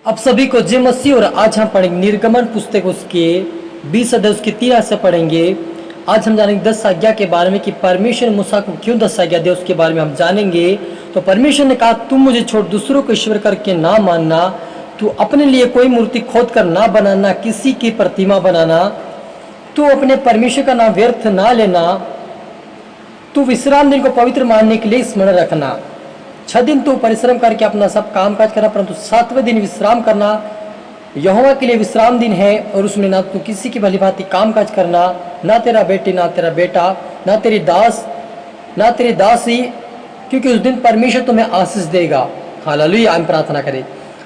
अब सभी को जय मसीह। और आज हम पढ़ेंगे निर्गमन पुस्तक उसके 20 अध्याय उसके 3 से पढ़ेंगे। आज हम जानेंगे 10 आज्ञा के बारे में कि परमेश्वर ने मूसा को क्यों 10 आज्ञा दिया, उसके बारे में हम जानेंगे। तो परमेश्वर ने कहा, तुम मुझे छोड़ दूसरों को ईश्वर करके ना मानना, तू अपने लिए कोई मूर्ति खोद कर ना बनाना, किसी की प्रतिमा बनाना, तू अपने परमेश्वर का नाम व्यर्थ ना लेना, तू विश्राम दिन को पवित्र मानने के लिए स्मरण रखना। 6 दिन तू परिश्रम करके अपना सब काम काज करना, परंतु 7वें दिन विश्राम करना यहोवा के लिए विश्राम दिन है, और उसमें ना तू किसी की भली भांति काम काज करना, ना तेरा बेटी ना तेरा बेटा, ना तेरी दास ना तेरी दासी, क्योंकि उस दिन परमेश्वर तुम्हें आशीष देगा। हालेलुया। हम प्रार्थना करें।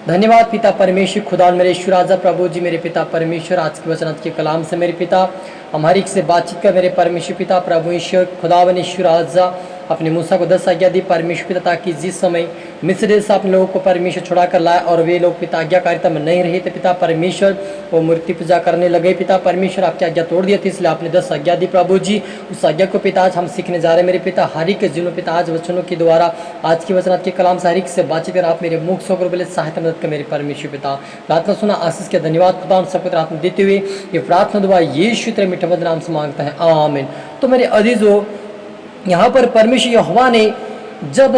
धन्यवाद पिता परमेश्वर, खुदा मेरे ईश्वर राजा प्रभु जी, मेरे पिता परमेश्वर, आज के वचन आज के कलाम से मेरे पिता हम हर एक से बातचीत कर मेरे परमेश्वर पिता प्रभु ईश्वर खुदावन ईश्वर राजा, अपने मूसा को 10 आज्ञा दी परमेश्वर पिता, ताकि जिस समय मिस्र देश से अपने लोगों को परमेश्वर छुड़ा कर लाए और वे लोग पिता आज्ञाकारिता में नहीं रहे थे पिता परमेश्वर, वो मूर्ति पूजा करने लगे पिता परमेश्वर, आपकी आज्ञा तोड़ दिया थी, इसलिए आपने 10 आज्ञा दी प्रभु जी। उस आज्ञा को पिता आज हम सीखने जा रहे हैं मेरे पिता, हर एक के जीवन पिता आज वचनों के द्वारा, आज की वचन के कलाम से हर एक से बातचीत कर आप मेरे मुख से होकर बोले सहायता मदद कर मेरे परमेश्वर पिता। प्रार्थना सुना आशीष के धन्यवाद खुदा सब पवित्र आत्मा देते हुए ये प्रार्थना दुआ यीशु तेरे मीठे मधुर नाम से मांगता है, आमीन। तो मेरे अजीजों, यहाँ पर परमेश्वर यहोवा ने जब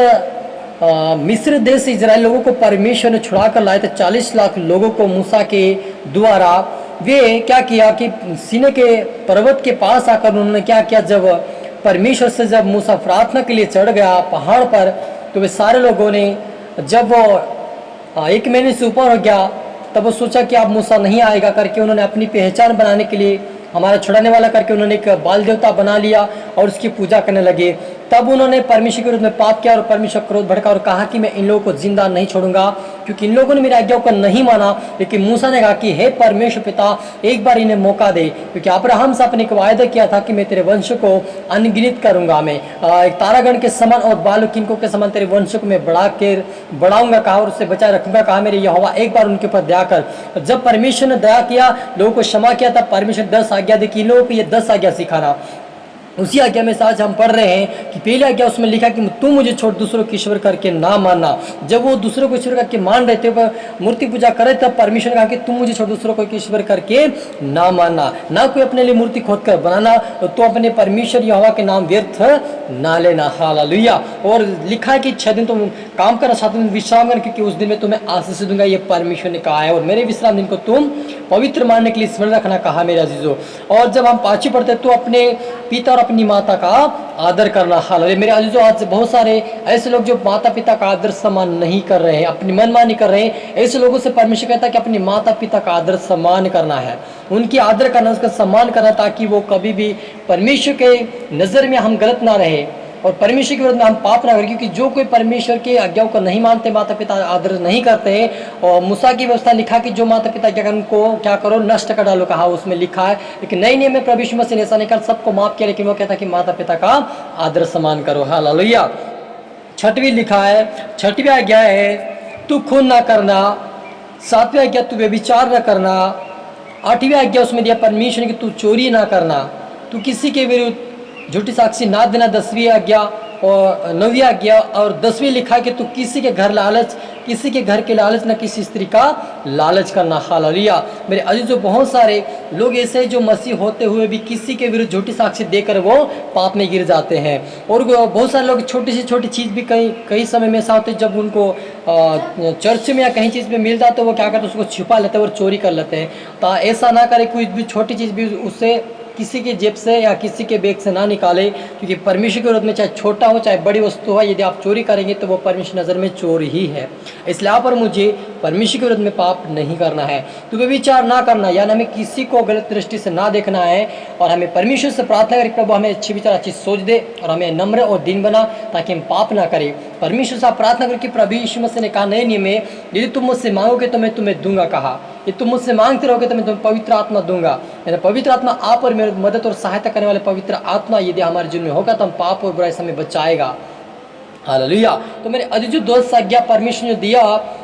मिस्र देश से इजराइल लोगों को परमेश्वर ने छुड़ा कर लाए थे, 40 लाख लोगों को मूसा के द्वारा, वे क्या किया कि सीने के पर्वत के पास आकर उन्होंने क्या किया, जब परमेश्वर से जब मूसा प्रार्थना के लिए चढ़ गया पहाड़ पर, तो वे सारे लोगों ने जब वो 1 महीने से ऊपर हो गया, तब वो सोचा कि अब मूसा नहीं आएगा करके उन्होंने अपनी पहचान बनाने के लिए हमारा छुड़ाने वाला करके उन्होंने एक बाल देवता बना लिया और उसकी पूजा करने लगे। तब उन्होंने परमेश्वर के विरुद्ध में पाप किया और परमेश्वर क्रोध भड़का और कहा कि मैं इन लोगों को जिंदा नहीं छोड़ूंगा, क्योंकि इन लोगों ने मेरी आज्ञाओं को नहीं माना। लेकिन मूसा ने कहा कि हे परमेश्वर पिता, एक बार इन्हें मौका दे, क्योंकि अब्राहम से अपने एक वायदा किया था कि मैं तेरे वंश को अनगिनत करूंगा, मैं एक तारागण के समान और बालू किनकों के समान तेरे वंश को मैं बढ़ाऊंगा कहा और उससे बचाए रखूंगा कहा मेरे यहोवा, एक बार उनके ऊपर दया कर। जब परमेश्वर ने दया किया, लोगों को क्षमा किया, तब परमेश्वर 10 आज्ञा दी कि लोगों को ये 10 आज्ञा सिखाना। उसी आज्ञा में से आज हम पढ़ रहे हैं कि पहली आज्ञा उसमें लिखा कि तुम मुझे छोड़ दूसरों को ईश्वर करके ना मानना। जब वो दूसरों को ईश्वर करके मान रहे थे, वह मूर्ति पूजा कर रहे, तब परमेश्वर ने कहा कि तुम मुझे छोड़ दूसरों को ईश्वर करके ना मानना, ना कोई अपने लिए मूर्ति खोद कर बनाना, तो अपने परमेश्वर यहोवा के नाम व्यर्थ ना लेना। हालेलुया। और लिखा है कि 6 दिन तुम काम करना, 7वें दिन विश्राम करना, क्योंकि उस दिन में तुम्हें आशीष दूंगा, ये परमेश्वर ने कहा है, और मेरे विश्राम दिन को तुम पवित्र मानने के लिए स्मरण रखना कहा मेरे अजीजों। और जब हम 5वीं पढ़ते तो अपने पिता और अपनी माता का आदर करना। हालेलुया। मेरे अजीजों, आज बहुत सारे ऐसे लोग जो माता पिता का आदर सम्मान नहीं कर रहे हैं, अपनी मनमानी कर रहे हैं, ऐसे लोगों से परमेश्वर कहता है कि अपने माता पिता का आदर सम्मान करना है, उनकी आदर करना, उसका सम्मान करना, ताकि वो कभी भी परमेश्वर के नज़र में हम गलत ना रहे और परमेश्वर के विरुद्ध में हम पाप ना करें। क्योंकि जो कोई परमेश्वर के आज्ञाओं को नहीं मानते, माता पिता आदर नहीं करते, और मूसा की व्यवस्था लिखा कि जो माता पिता क्या उनको क्या करो, नष्ट कर डालो कहा, उसमें लिखा है। लेकिन नई नियम में प्रभु यीशु मसीह ने ऐसा नहीं कर, सबको माफ किया, लेकिन वो कहता कि माता पिता का आदर सम्मान करो। हालेलुया। 6वीं लिखा है, 6वीं आज्ञा है तू खून ना करना, 7वीं आज्ञा तू व्यभिचार न करना, 8वीं आज्ञा उसमें दिया परमेश्वर ने कि तू चोरी ना करना, तू किसी के विरुद्ध झूठी साक्षी ना देना, 10वीं आज्ञा और 9वीं आज्ञा, और 10वीं लिखा है कि तू किसी के घर के लालच ना किसी स्त्री का लालच करना। हालेलुया। मेरे अजीजों, बहुत सारे लोग ऐसे जो मसीह होते हुए भी किसी के विरुद्ध झूठी साक्षी देकर वो पाप में गिर जाते हैं। और बहुत सारे लोग छोटी से छोटी चीज़ भी कई समय में ऐसा होता है, जब उनको चर्च में या कहीं चीज़ में मिल जाते, वो क्या करते हैं, उसको छिपा लेते हैं और चोरी कर लेते हैं। तो ऐसा ना करें, कोई भी छोटी चीज़ भी उससे किसी के जेब से या किसी के बैग से ना निकाले, क्योंकि परमेश्वर के विरोध में चाहे छोटा हो चाहे बड़ी वस्तु हो, यदि आप चोरी करेंगे तो वो परमेश्वर नज़र में चोर ही है। इसलिए आप और मुझे परमेश्वर के विरोध में पाप नहीं करना है, तो व्यभिचार ना करना, यानी हमें किसी को गलत दृष्टि से ना देखना है, और हमें परमेश्वर से प्रार्थना करें प्रभु हमें अच्छी विचार अच्छी सोच दे और हमें नम्र और दीन बना, ताकि हम पाप ना करें। परमेश्वर से आप प्रार्थना करें कि प्रभु यीशु मसीह ने कहा नए नियम में, यदि तुम मुझसे मांगोगे तो मैं तुम्हें दूंगा कहा, यदि तुम मुझसे मांगते रहोगे तो मैं तुम्हें पवित्र आत्मा दूंगा। यानी पवित्र आत्मा आप और मेरी मदद और सहायता करने वाले पवित्र आत्मा यदि हमारे जीवन में होगा तो हम पाप और बुराई से हमें बचाएगा। हालेलुया। तो मेरे अधिजु दोस्त आज्ञा परमेश्वर ने दिया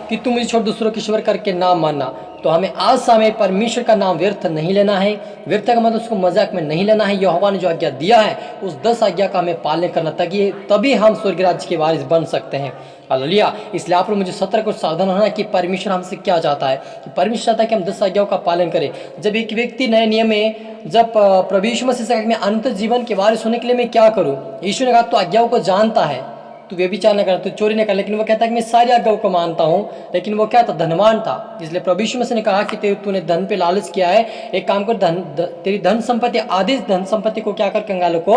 कि तुम मुझे छोड़ दूसरों की ईश्वर करके नाम मानना। तो हमें आज समय परमेश्वर का नाम व्यर्थ नहीं लेना है। व्यर्थ का मतलब उसको मजाक में नहीं लेना है। यहोवा ने जो आज्ञा दिया है उस 10 आज्ञा का हमें पालन करना, ताकि तभी हम स्वर्ग राज्य के वारिस बन सकते हैं। हालेलुया। इसलिए आप लोग मुझे सतर्क और सावधान होना कि परमेश्वर हमसे क्या चाहता है, कि परमेश्वर चाहता है कि हम 10 आज्ञाओं का पालन करें। जब एक व्यक्ति नए नियम में जब प्रभु यीशु मसीह से कहा मैं अनंत जीवन के वारिस होने के लिए मैं क्या करूं, यीशु ने कहा तो आज्ञाओं को जानता है, तू व्यभिचार न कर, तू चोरी न कर। लेकिन वो कहता है कि मैं सारी आज्ञाओं को मानता हूँ। लेकिन वो क्या था, धनवान था। इसलिए प्रभु यीशु मसीह ने कहा कि तूने धन पे लालच किया है, एक काम कर, तेरी धन संपत्ति, आधी धन संपत्ति को क्या कर, कंगालों को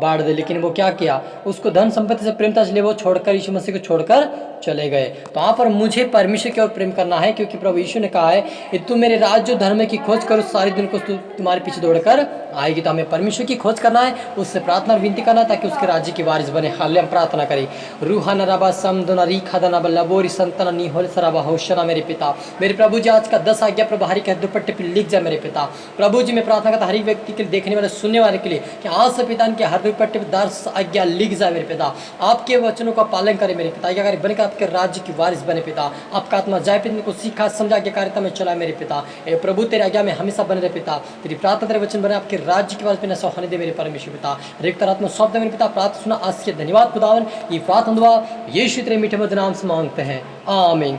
बांट दे। लेकिन वो क्या किया, उसको धन संपत्ति से प्रेम था, इसलिए वो छोड़कर यीशु मसीह को छोड़कर चले गए। तो यहाँ पर मुझे परमेश्वर की ओर प्रेम करना है, क्योंकि प्रभु यीशु ने कहा है कि तुम मेरे राज्य धर्म की खोज करो, सारी दिन को तुम्हारे पीछे दौड़कर आएगी। तो हमें परमेश्वर की खोज करना है, उससे प्रार्थना और विनती करना, ताकि उसके राज्य की वारिस बने। हालेलुया। हम प्रार्थना करें। रूहाना रबा समदना रीखादना बल्लबोरी संतना निहोल सरबा होशना। मेरे पिता, मेरे प्रभु जी, आज का 10 आज्ञा प्रभु हरि के दुपट्टे पे लिख जाए। मेरे पिता प्रभु जी, मैं प्रार्थना करता हर एक व्यक्ति के लिए, देखने वाले सुनने वाले के लिए, कि आज से पिता इनके हर दुपट्टे पे 10 आज्ञा लिख जाए। मेरे पिता आपके वचनों का पालन करें। मेरे पिता आज्ञाकारी बनकर आपके राज्य की वारिस बने। पिता आपका आत्मा जाए पिता को सीखा समझा के कार्यता में चला। मेरे पिता ए प्रभु तेरे आज्ञा में हमेशा बने रहे। पिता तेरी प्रार्थना तेरे वचन बने, आपके राज्य की वारिस बने। सोहाने दे मेरे परमेश्वर पिता, रिक्त आत्मा सौंप दे। मेरे पिता प्रार्थना सुना, आज के धन्यवाद खुदावन। ये प्रार्थना दुआ यीशु तेरे मीठे मधुर नाम से मांगते हैं, आमीन।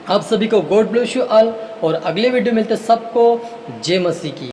आप सभी को गॉड ब्लेस यू ऑल, और अगले वीडियो मिलते सबको जय मसीह की।